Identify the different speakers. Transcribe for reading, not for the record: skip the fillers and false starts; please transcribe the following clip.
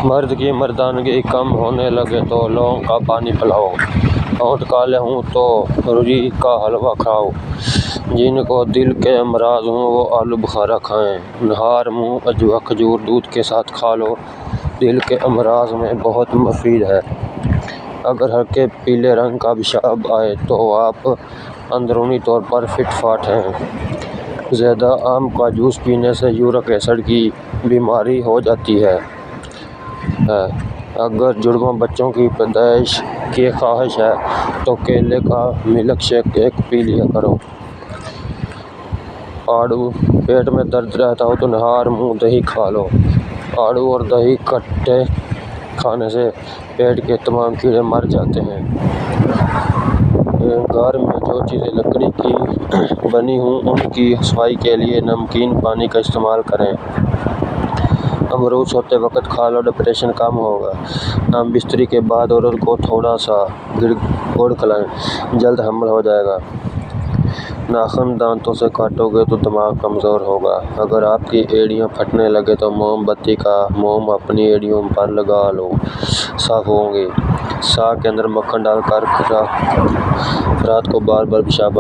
Speaker 1: مرد کی مردانگی کم ہونے لگے تو لونگ کا پانی پلاؤ، ہونٹ کالے ہوں تو روئی کا حلوہ کھاؤ، جن کو دل کے امراض ہوں وہ آلو بخارا کھائیں، نہار منہ عجوا کھجور دودھ کے ساتھ کھا لو، دل کے امراض میں بہت مفید ہے۔ اگر ہلکے پیلے رنگ کا پیشاب آئے تو آپ اندرونی طور پر فٹ فاٹ ہیں۔ زیادہ آم کا جوس پینے سے یورک ایسڈ کی بیماری ہو جاتی ہے۔ اگر جڑواں بچوں کی پیدائش کی خواہش ہے تو کیلے کا ملک شیک ایک پی لیا کرو۔ آڑو، پیٹ میں درد رہتا ہو تو نہار منہ دہی کھا لو۔ آڑو اور دہی اکٹھے کھانے سے پیٹ کے تمام کیڑے مر جاتے ہیں۔ گھر میں جو چیزیں لکڑی کی بنی ہوں ان کی صفائی کے لیے نمکین پانی کا استعمال کریں۔ امرود سوتے وقت کھا لو، ڈپریشن کم ہوگا۔ ہم بستری کے بعد عورت کو تھوڑا سا گڑ کھلائیں، جلد حمل ہو جائے گا۔ ناخن دانتوں سے کاٹو گے تو دماغ کمزور ہوگا۔ اگر آپ کی ایڑیاں پھٹنے لگے تو موم بتی کا موم اپنی ایڑیوں پر لگا لو، صاف ہوں گی۔ ساگ کے اندر مکھن ڈال کر رات کو بار بار پیشاب